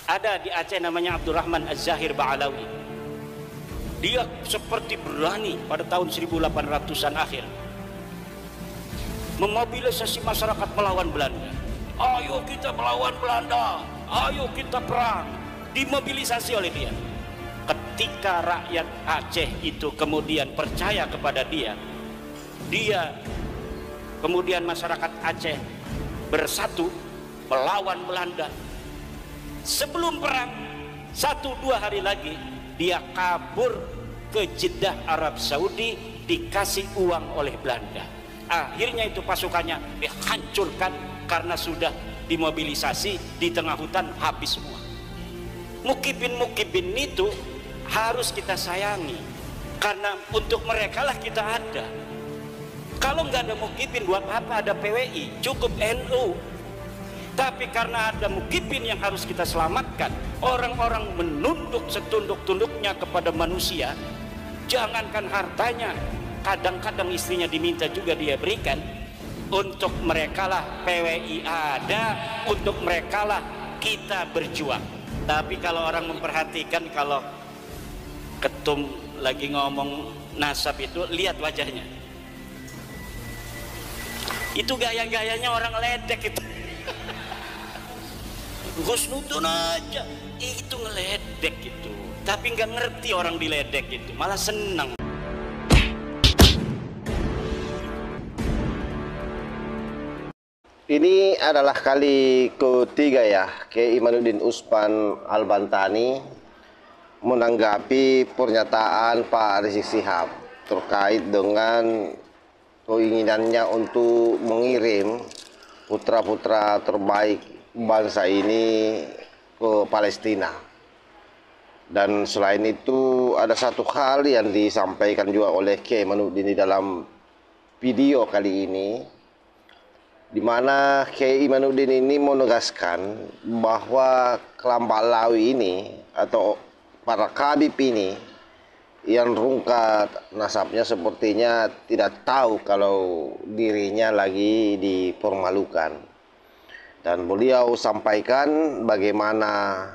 Ada di Aceh namanya Abdurrahman Az-Zahir Ba'alawi. Dia seperti berani pada tahun 1800-an akhir memobilisasi masyarakat melawan Belanda. Ayo kita melawan Belanda, ayo kita perang. Dimobilisasi oleh dia. Ketika rakyat Aceh itu kemudian percaya kepada dia, kemudian masyarakat Aceh bersatu melawan Belanda. Sebelum perang 1-2 hari lagi dia kabur ke Jeddah Arab Saudi, dikasih uang oleh Belanda. Akhirnya itu pasukannya dihancurkan karena sudah dimobilisasi di tengah hutan, habis semua. Mukibin itu harus kita sayangi, karena untuk mereka lah kita ada. Kalau nggak ada mukibin, buat apa ada PWI? Cukup NU. Tapi karena ada mukibin yang harus kita selamatkan, orang-orang menunduk setunduk-tunduknya kepada manusia. Jangankan hartanya, kadang-kadang istrinya diminta juga dia berikan. Untuk mereka lah PWI ada, untuk mereka lah kita berjuang. Tapi kalau orang memperhatikan, kalau ketum lagi ngomong nasab itu, lihat wajahnya. Itu gaya-gayanya orang ledek itu. Husnudon aja itu ngeledek gitu, tapi nggak ngerti orang diledek itu, malah senang. Ini adalah kali ketiga ya Kiai Imanuddin Usman Al-Bantani menanggapi pernyataan Pak Rizik Syihab terkait dengan keinginannya untuk mengirim putra-putra terbaik bangsa ini ke Palestina. Dan selain itu ada satu hal yang disampaikan juga oleh Kiai Imanuddin di dalam video kali ini, di mana Kiai Imanuddin ini menegaskan bahwa kelompok Lawi ini atau para kabib ini yang rungkat nasabnya sepertinya tidak tahu kalau dirinya lagi dipermalukan. Dan beliau sampaikan bagaimana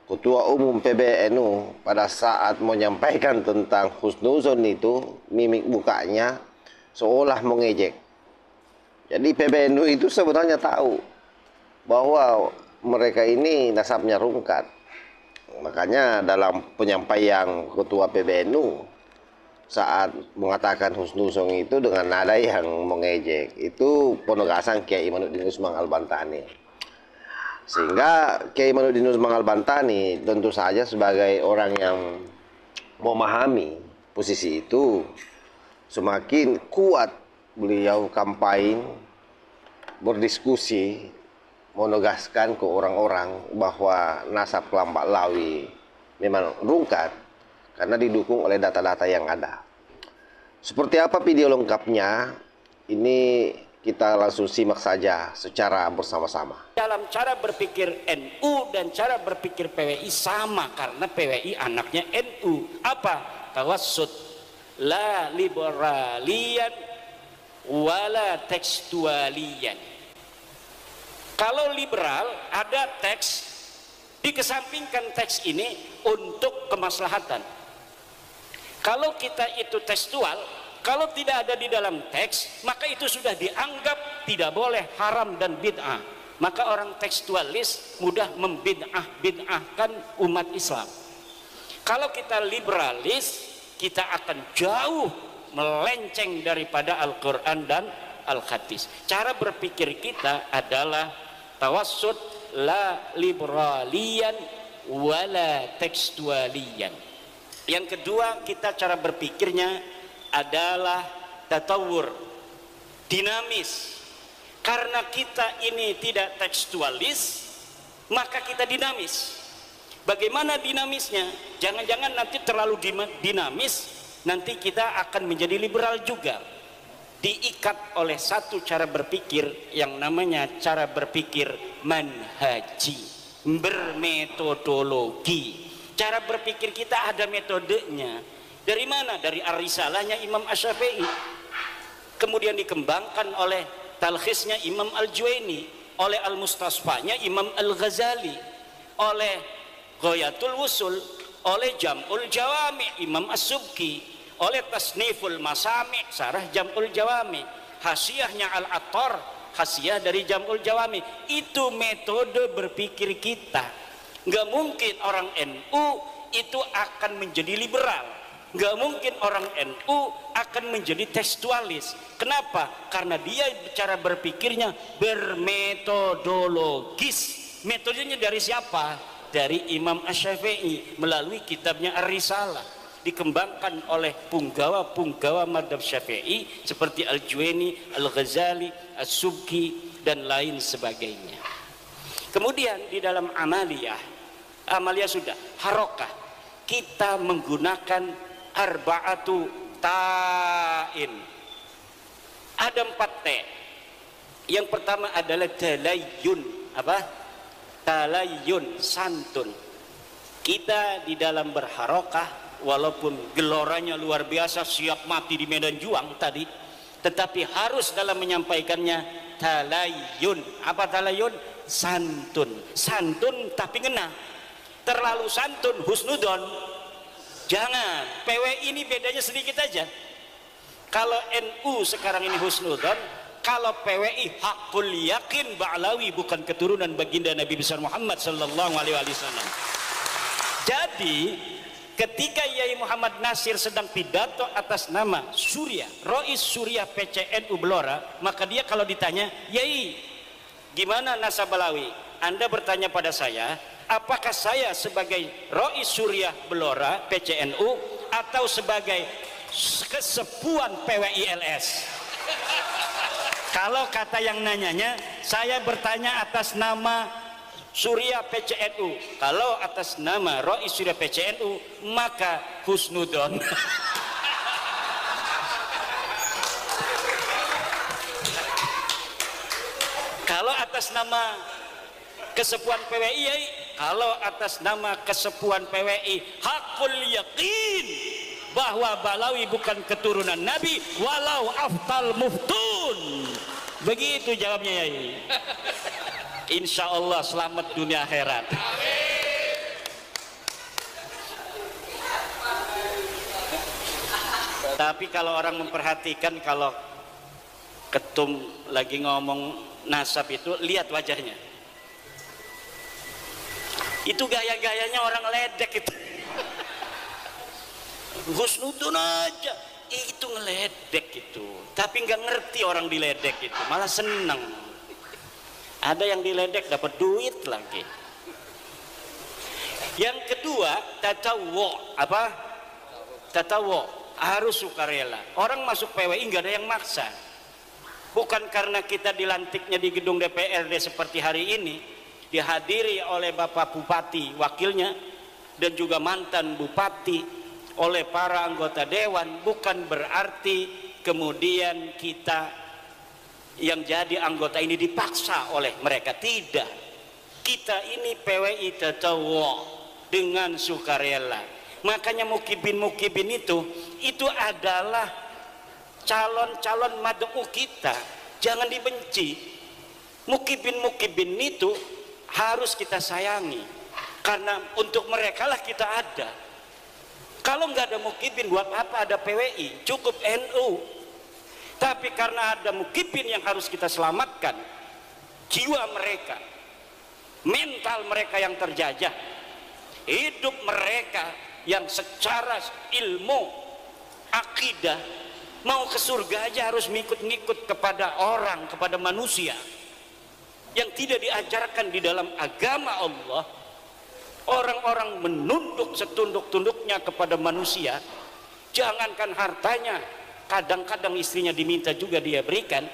Ketua Umum PBNU pada saat menyampaikan tentang husnuzon itu, mimik mukanya seolah mengejek. Jadi PBNU itu sebenarnya tahu bahwa mereka ini nasabnya rungkat. Makanya dalam penyampaian Ketua PBNU saat mengatakan husnuzon itu dengan nada yang mengejek, itu penegasan Kiai Imanuddin Usman Al-Bantani. Sehingga Kiai Imanuddin Usman Al-Bantani tentu saja sebagai orang yang memahami posisi itu, semakin kuat beliau kampanye, berdiskusi, menegaskan ke orang-orang bahwa nasab kelompok Lawi memang rungkat karena didukung oleh data-data yang ada. Seperti apa video lengkapnya? Ini kita langsung simak saja secara bersama-sama. Dalam cara berpikir NU dan cara berpikir PWI sama, karena PWI anaknya NU. Apa? Tawassut, la liberalian wala tekstualian. Kalau liberal ada teks, dikesampingkan teks ini untuk kemaslahatan. Kalau kita itu tekstual, kalau tidak ada di dalam teks, maka itu sudah dianggap tidak boleh, haram dan bid'ah. Maka orang tekstualis mudah membid'ahkan umat Islam. Kalau kita liberalis, kita akan jauh melenceng daripada Al-Quran dan Al-Hadis. Cara berpikir kita adalah tawassut, la liberalian wala tekstualian. Yang kedua, kita cara berpikirnya adalah tatawur, dinamis. Karena kita ini tidak tekstualis, maka kita dinamis. Bagaimana dinamisnya? Jangan-jangan nanti terlalu dinamis, nanti kita akan menjadi liberal juga. Diikat oleh satu cara berpikir yang namanya cara berpikir manhaji, bermetodologi. Cara berpikir kita ada metodenya. Dari mana? Dari Ar-Risalahnya Imam Asy-Syafi'i, kemudian dikembangkan oleh talkhisnya Imam Al-Juwaini, oleh Al-Mustasfanya Imam Al-Ghazali. oleh Ghayatul Wusul, oleh Jam'ul Jawami Imam As-Subki, oleh Tasniful Masami Sarah Jam'ul Jawami, Hasyiahnya Al-Attar, Hasyiah dari Jam'ul Jawami. Itu metode berpikir kita. Nggak mungkin orang NU itu akan menjadi liberal, nggak mungkin orang NU akan menjadi tekstualis. Kenapa? Karena dia cara berpikirnya bermetodologis. Metodenya dari siapa? Dari Imam Asy-Syafi'i melalui kitabnya Ar-Risalah, dikembangkan oleh punggawa-punggawa madhab Syafi'i seperti Al-Juwaini, Al-Ghazali, As-Subki dan lain sebagainya. Kemudian di dalam amaliyah sudah harokah, kita menggunakan arba'atu ta'in. Ada 4 T. Yang pertama adalah talayyun. Apa? Talayyun, santun. Kita di dalam berharokah, walaupun geloranya luar biasa, siap mati di medan juang tadi, tetapi harus dalam menyampaikannya talayyun. Apa talayyun? Santun. Santun tapi ngena. Terlalu santun husnudon jangan. PWI ini bedanya sedikit aja. Kalau NU sekarang ini husnudon, kalau PWI hakul yakin Ba'lawi, bukan keturunan baginda Nabi besar Muhammad sallallahu alaihi wasallam. Jadi ketika Yai Muhammad Nasir sedang pidato atas nama Surya, Rois Surya PCNU Blora, maka dia kalau ditanya, Yai gimana nasab Balawi? Anda bertanya pada saya, apakah saya sebagai Rois Surya Blora PCNU atau sebagai kesepuan PWILS? Kalau kata yang nanyanya, saya bertanya atas nama Surya PCNU. Kalau atas nama Rois Surya PCNU, maka husnudon. Kalau atas nama kesepuan PWI, kalau atas nama kesepuan PWI hakul yakin bahwa Balawi bukan keturunan Nabi walau aftal muftun. Begitu jawabnya, Yai. Insya Allah selamat dunia akhirat. Tapi kalau orang memperhatikan, kalau ketum lagi ngomong nasab itu, lihat wajahnya. Itu gaya-gayanya orang ledek itu. Husnudun aja, itu ngeledek itu. Tapi nggak ngerti orang diledek itu, malah seneng. Ada yang diledek dapat duit lagi. Yang kedua, tatawu. Apa? Tatawu, harus sukarela. Orang masuk PWI nggak ada yang maksa. Bukan karena kita dilantiknya di gedung DPRD seperti hari ini, dihadiri oleh Bapak Bupati, wakilnya, dan juga mantan Bupati, oleh para anggota Dewan, bukan berarti kemudian kita yang jadi anggota ini dipaksa oleh mereka. Tidak. Kita ini PWI tatawu dengan sukarela. Makanya mukibin itu adalah calon-calon mad'u kita. Jangan dibenci. Mukibin itu harus kita sayangi, karena untuk mereka lah kita ada. Kalau nggak ada mukibin, buat apa ada PWI? Cukup NU. Tapi karena ada mukibin yang harus kita selamatkan, jiwa mereka, mental mereka yang terjajah, hidup mereka yang secara ilmu akidah mau ke surga aja harus ngikut-ngikut kepada orang, kepada manusia yang tidak diajarkan di dalam agama Allah. Orang-orang menunduk setunduk-tunduknya kepada manusia, jangankan hartanya, kadang-kadang istrinya diminta juga dia berikan.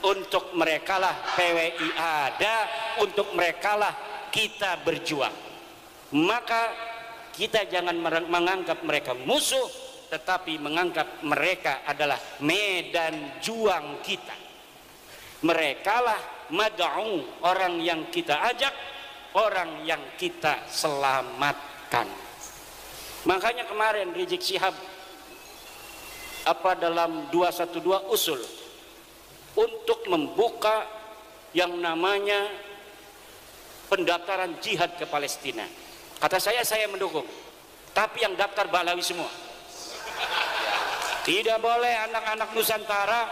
Untuk merekalah PWI ada, untuk merekalah kita berjuang. Maka kita jangan menganggap mereka musuh, tetapi menganggap mereka adalah medan juang kita. Merekalah mad'u, orang yang kita ajak, orang yang kita selamatkan. Makanya kemarin Rizik Syihab dalam 212 usul untuk membuka yang namanya pendaftaran jihad ke Palestina. Kata saya mendukung. Tapi yang daftar Ba'alawi semua. Tidak boleh anak-anak Nusantara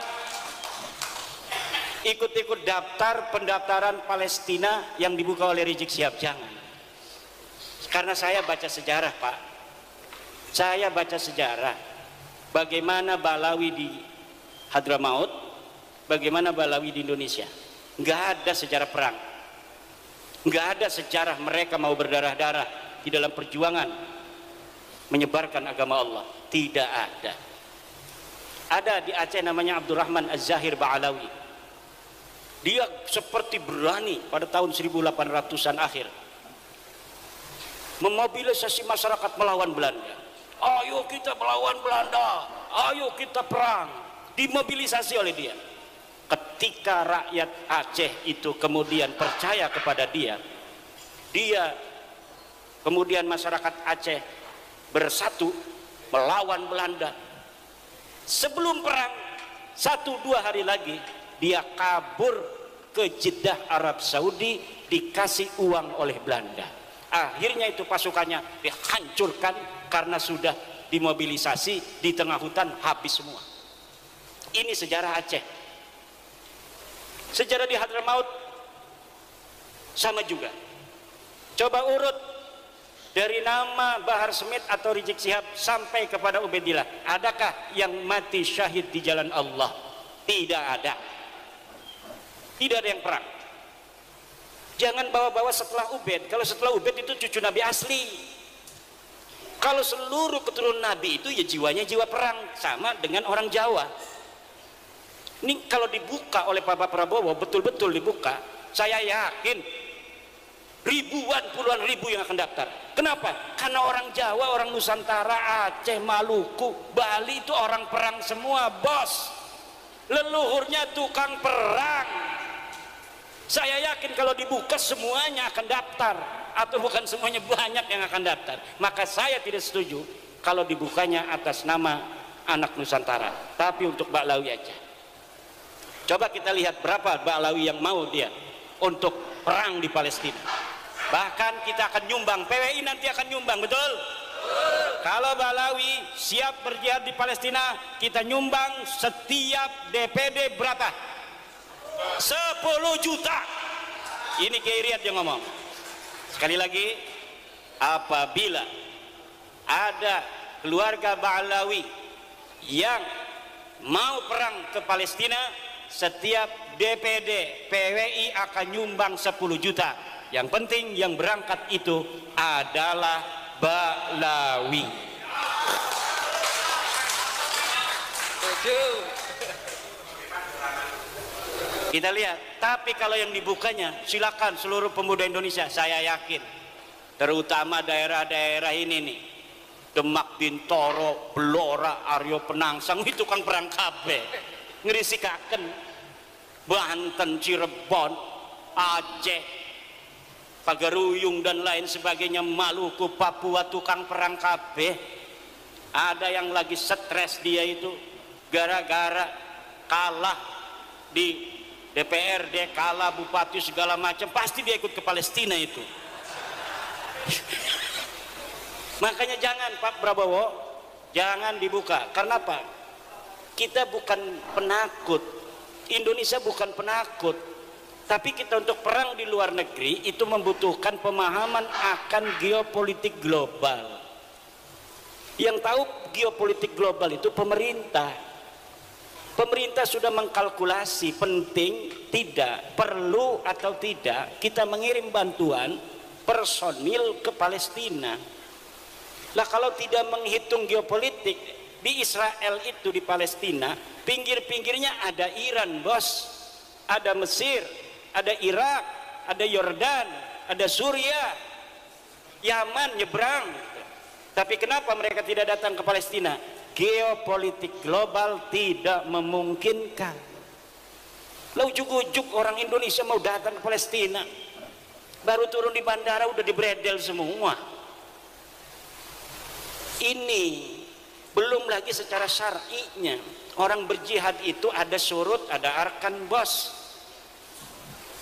ikut-ikut daftar pendaftaran Palestina yang dibuka oleh Rizik Syihab. Jangan. Karena saya baca sejarah, Pak. Saya baca sejarah bagaimana Ba'alawi di Hadramaut, bagaimana Ba'alawi di Indonesia. Nggak ada sejarah perang, nggak ada sejarah mereka mau berdarah-darah di dalam perjuangan menyebarkan agama Allah. Tidak ada. Ada di Aceh namanya Abdurrahman Az-Zahir Ba'alawi. Dia seperti berani pada tahun 1800-an akhir memobilisasi masyarakat melawan Belanda. Ayo kita melawan Belanda, ayo kita perang. Dimobilisasi oleh dia. Ketika rakyat Aceh itu kemudian percaya kepada dia, kemudian masyarakat Aceh bersatu melawan Belanda. Sebelum perang 1-2 hari lagi dia kabur ke Jeddah Arab Saudi, dikasih uang oleh Belanda. Akhirnya itu pasukannya dihancurkan karena sudah dimobilisasi di tengah hutan, habis semua. Ini sejarah Aceh. Sejarah di Hadramaut sama juga. Coba urut dari nama Bahar Smith atau Rizik Syihab sampai kepada Ubaidillah. Adakah yang mati syahid di jalan Allah? Tidak ada. Tidak ada yang perang. Jangan bawa-bawa setelah Ubaid. Kalau setelah Ubaid itu cucu Nabi asli. Kalau seluruh keturunan Nabi itu ya jiwanya jiwa perang, sama dengan orang Jawa. Ini kalau dibuka oleh Pak Prabowo, betul-betul dibuka, saya yakin ribuan, puluhan ribu yang akan daftar. Kenapa? Karena orang Jawa, orang Nusantara, Aceh, Maluku, Bali itu orang perang semua, bos. Leluhurnya tukang perang. Saya yakin kalau dibuka semuanya akan daftar, atau bukan semuanya, banyak yang akan daftar. Maka saya tidak setuju kalau dibukanya atas nama anak Nusantara, tapi untuk Ba'alawi aja. Coba kita lihat berapa Ba'alawi yang mau dia untuk perang di Palestina. Bahkan kita akan nyumbang, PWI nanti akan nyumbang, betul? Kalau Ba'alawi siap berjihad di Palestina, kita nyumbang setiap DPD berapa? 10 juta. Ini Kiai Riyad yang ngomong. Sekali lagi, apabila ada keluarga Ba'alawi yang mau perang ke Palestina, setiap DPD PWI akan nyumbang 10 juta. Yang penting yang berangkat itu adalah Ba'alawi. Kita lihat. Tapi kalau yang dibukanya, silakan seluruh pemuda Indonesia. Saya yakin, terutama daerah-daerah ini nih, Demak, Bintoro, Blora, Aryo Penangsang, itu kan perang kabeh. Ngerisikaken, Banten, Cirebon, Aceh, Pagaruyung dan lain sebagainya, Maluku, Papua, tukang perang kabeh. Ada yang lagi stres dia itu gara-gara kalah di DPRD, kalah bupati segala macam, pasti dia ikut ke Palestina itu. Makanya jangan Pak Prabowo, jangan dibuka. Karena apa? Kita bukan penakut, Indonesia bukan penakut, tapi kita untuk perang di luar negeri itu membutuhkan pemahaman akan geopolitik global. Yang tahu geopolitik global itu pemerintah. Pemerintah sudah mengkalkulasi penting, tidak, perlu atau tidak kita mengirim bantuan personil ke Palestina. Lah kalau tidak menghitung geopolitik, di Israel itu, di Palestina, pinggir-pinggirnya ada Iran, bos, ada Mesir, ada Irak, ada Yordan, ada Suriah, Yaman nyebrang. Tapi kenapa mereka tidak datang ke Palestina? Geopolitik global tidak memungkinkan. Lah ujuk-ujuk orang Indonesia mau datang ke Palestina, baru turun di bandara udah dibredel semua. Ini belum lagi secara syar'inya. Orang berjihad itu ada syurut, ada arkan, bos.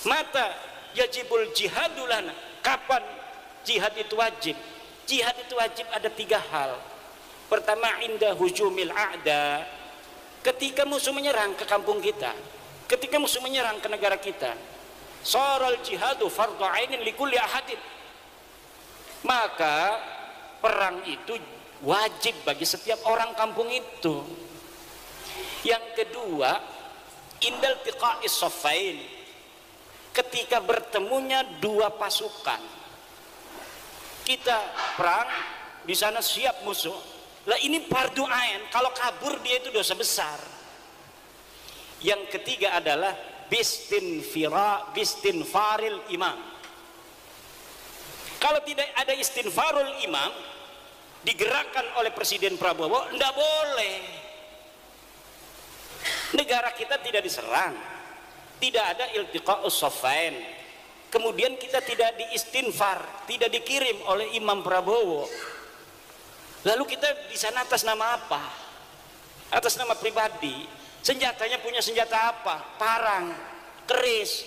Mata yajibul jihadu lana. Kapan jihad itu wajib? Jihad itu wajib ada 3 hal. Pertama, inda hujumil a'da, ketika musuh menyerang ke kampung kita, ketika musuh menyerang ke negara kita. Saral jihadu fardhu ainin likulli ahadin, maka perang itu wajib bagi setiap orang kampung itu. Yang kedua, indal tiqa'is saffain, ketika bertemunya 2 pasukan, kita perang di sana siap musuh. Lah ini fardu ain, kalau kabur dia itu dosa besar. Yang ketiga adalah bistinfaril imam. Kalau tidak ada istinfarul imam, digerakkan oleh Presiden Prabowo, tidak boleh. Negara kita tidak diserang, tidak ada iltiqa'us saffain, kemudian kita tidak diistinfar, tidak dikirim oleh Imam Prabowo. Lalu kita di sana atas nama apa? Atas nama pribadi. Senjatanya punya senjata apa? Parang, keris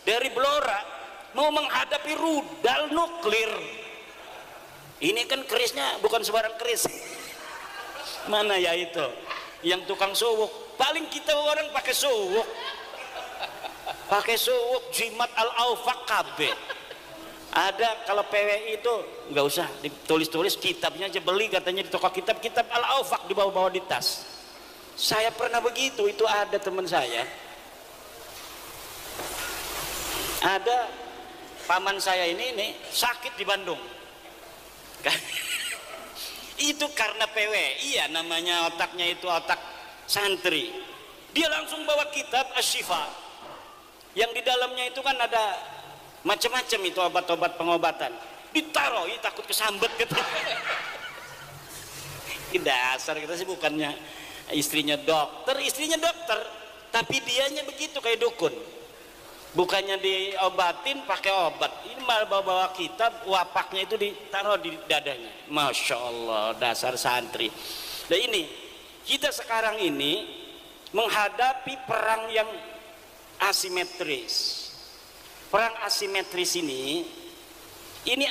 dari Blora, mau menghadapi rudal nuklir. Ini kan kerisnya bukan sembarang keris. Mana ya itu yang tukang suwuk? Paling kita orang pakai suwuk, jimat al-aufaq KB. Ada kalau PWI itu nggak usah ditulis-tulis, kitabnya aja beli katanya di toko kitab al-aufaq dibawa-bawa di tas. Saya pernah begitu, itu ada teman saya, ada paman saya ini sakit di Bandung. Itu karena PWI ya, namanya otaknya itu otak santri. Dia langsung bawa kitab Asy-Syifa, yang di dalamnya itu kan ada macam-macam itu obat-obat pengobatan. Ditaruh, takut kesambet gitu. Dasar kita sih bukannya istrinya dokter, tapi dianya begitu kayak dukun. Bukannya diobatin pakai obat, ini malah bawa kitab, wapaknya itu ditaruh di dadanya. Masya Allah, dasar santri. Nah ini kita sekarang ini menghadapi perang yang asimetris. Perang asimetris ini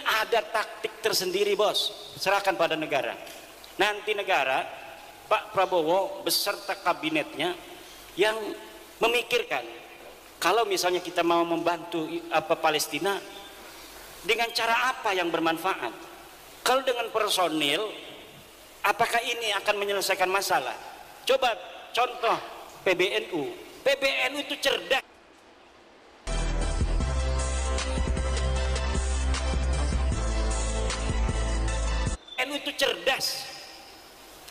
ada taktik tersendiri, bos. Serahkan pada negara. Nanti negara, Pak Prabowo beserta kabinetnya yang memikirkan, kalau misalnya kita mau membantu Palestina, dengan cara apa yang bermanfaat? Kalau dengan personil, apakah ini akan menyelesaikan masalah? Coba contoh PBNU. PBNU itu cerdas. PBNU itu cerdas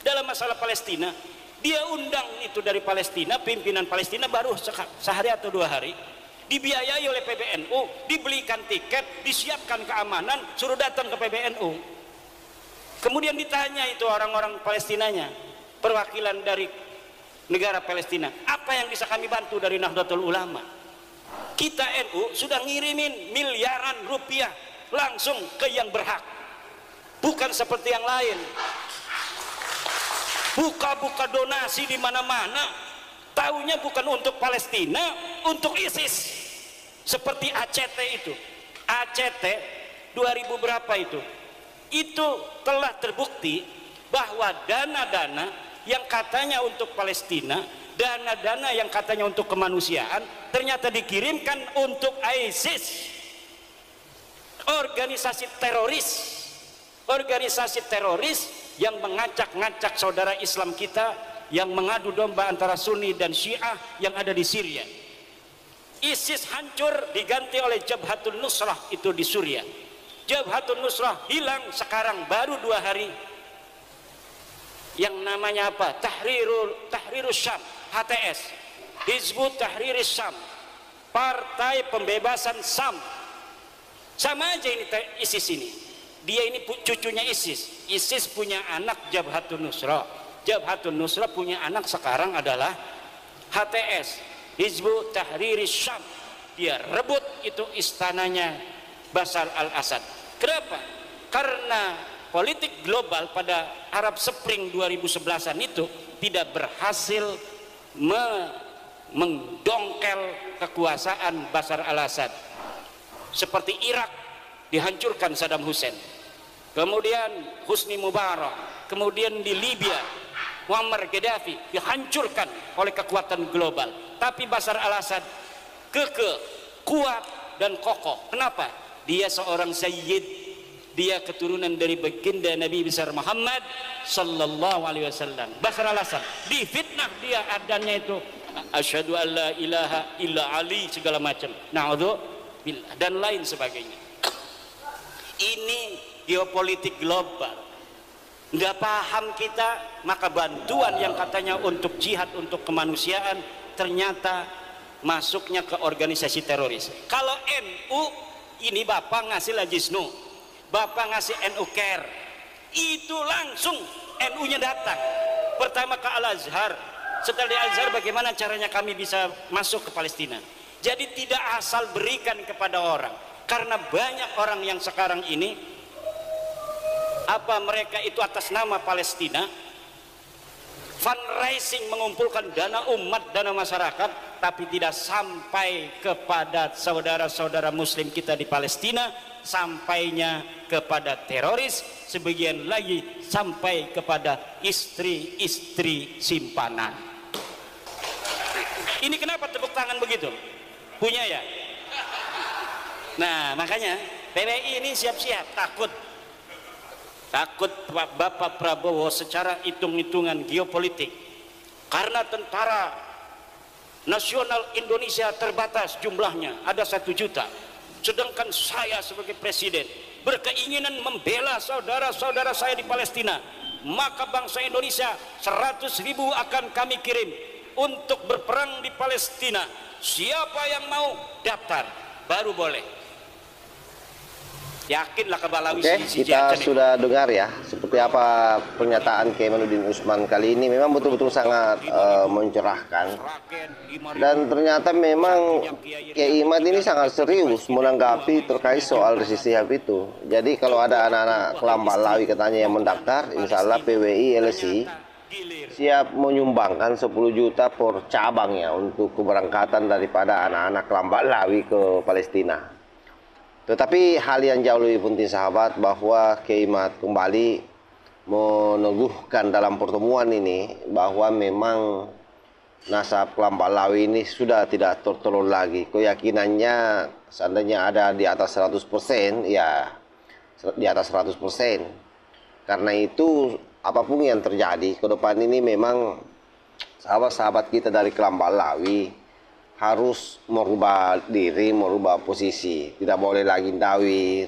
dalam masalah Palestina. Dia undang itu dari Palestina, pimpinan Palestina baru sehari atau 2 hari, dibiayai oleh PBNU, dibelikan tiket, disiapkan keamanan, suruh datang ke PBNU. Kemudian ditanya itu orang-orang Palestinanya, perwakilan dari negara Palestina, apa yang bisa kami bantu dari Nahdlatul Ulama? Kita NU sudah ngirimin miliaran rupiah langsung ke yang berhak, bukan seperti yang lain. Buka-buka donasi di mana-mana, taunya bukan untuk Palestina, untuk ISIS. Seperti ACT itu, ACT 2000 berapa itu telah terbukti bahwa dana-dana yang katanya untuk Palestina, dana-dana yang katanya untuk kemanusiaan, ternyata dikirimkan untuk ISIS, organisasi teroris yang mengacak-ngacak saudara Islam kita, yang mengadu domba antara Sunni dan Syiah yang ada di Syria. ISIS hancur diganti oleh Jabhatun Nusrah itu di Suriah. Jabhatun Nusrah hilang sekarang baru 2 hari. Yang namanya apa? Tahrirus Syam, HTS, Hizbut Tahriris Syam, Partai Pembebasan Syam. Sama aja ini ISIS ini. Dia ini cucunya ISIS. ISIS punya anak Jabhatun Nusrah. Jabhatun Nusrah punya anak sekarang adalah HTS, Hizbut Tahriris Syam. Dia rebut itu istananya Bashar al-Assad. Kenapa? Karena politik global pada Arab Spring 2011-an itu tidak berhasil mendongkel kekuasaan Bashar al-Assad. Seperti Irak dihancurkan Saddam Hussein, kemudian Husni Mubarak, kemudian di Libya Muammar Gaddafi dihancurkan oleh kekuatan global. Tapi Bashar al-Assad kekeh, kuat dan kokoh. Kenapa? Dia seorang sayyid, dia keturunan dari baginda Nabi besar Muhammad sallallahu alaihi wasallam. Bashar al-Assad difitnah, dia adanya itu asyhadu an la ilaha illa ali segala macam, na'udzubillah dan lain sebagainya. Ini geopolitik global, nggak paham kita, maka bantuan yang katanya untuk jihad, untuk kemanusiaan, ternyata masuknya ke organisasi teroris. Kalau NU ini Bapak ngasih Lajisnu, Bapak ngasih NU Care, itu langsung NU-nya datang pertama ke Al-Azhar. Setelah di Al-Azhar, bagaimana caranya kami bisa masuk ke Palestina? Jadi tidak asal berikan kepada orang, karena banyak orang yang sekarang ini mereka itu atas nama Palestina fundraising, mengumpulkan dana umat, dana masyarakat, tapi tidak sampai kepada saudara-saudara muslim kita di Palestina, sampainya kepada teroris, sebagian lagi sampai kepada istri-istri simpanan. Ini kenapa tepuk tangan begitu? Punya ya? Nah, makanya PWI ini siap-siap, takut Bapak Prabowo secara hitung-hitungan geopolitik, karena tentara nasional Indonesia terbatas jumlahnya, ada 1 juta, sedangkan saya sebagai presiden berkeinginan membela saudara-saudara saya di Palestina, maka bangsa Indonesia 100.000 akan kami kirim untuk berperang di Palestina. Siapa yang mau daftar baru boleh. Yakinlah Kabalawi. Oke, kita sudah dengar ya seperti apa pernyataan Kiai Imanuddin Usman kali ini. Memang betul-betul sangat mencerahkan, dan ternyata memang Kiai Imad ini sangat serius menanggapi terkait soal rizik sihab itu. Jadi kalau ada anak-anak Kelambak Lawi katanya yang mendaftar, insya Allah PWI LSI siap menyumbangkan 10 juta per cabangnya untuk keberangkatan daripada anak-anak Kelambak Lawi ke Palestina. Tetapi hal yang jauh lebih penting sahabat, bahwa Kiai Imad kembali meneguhkan dalam pertemuan ini bahwa memang nasab Kelambak Lawi ini sudah tidak tertolong lagi. Keyakinannya seandainya ada di atas 100%, ya di atas 100%. Karena itu apapun yang terjadi ke depan ini, memang sahabat-sahabat kita dari Kelambak Lawi harus merubah diri, merubah posisi. Tidak boleh lagi dawir,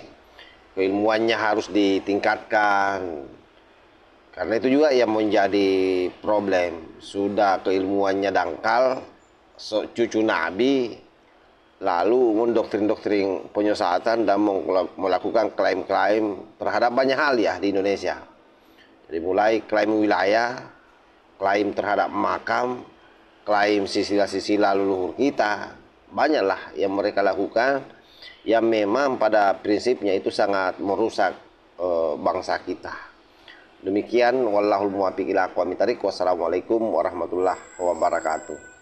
keilmuannya harus ditingkatkan. Karena itu juga yang menjadi problem. Sudah keilmuannya dangkal, cucu Nabi, lalu mendoktrin-doktrin penyesatan dan melakukan klaim-klaim terhadap banyak hal ya di Indonesia. Jadi mulai klaim wilayah, klaim terhadap makam, klaim sila-sila leluhur kita, banyaklah yang mereka lakukan yang memang pada prinsipnya itu sangat merusak bangsa kita. Demikian, wallahul muwaffiq ila aqwamit thariq. Wassalamualaikum warahmatullahi wabarakatuh.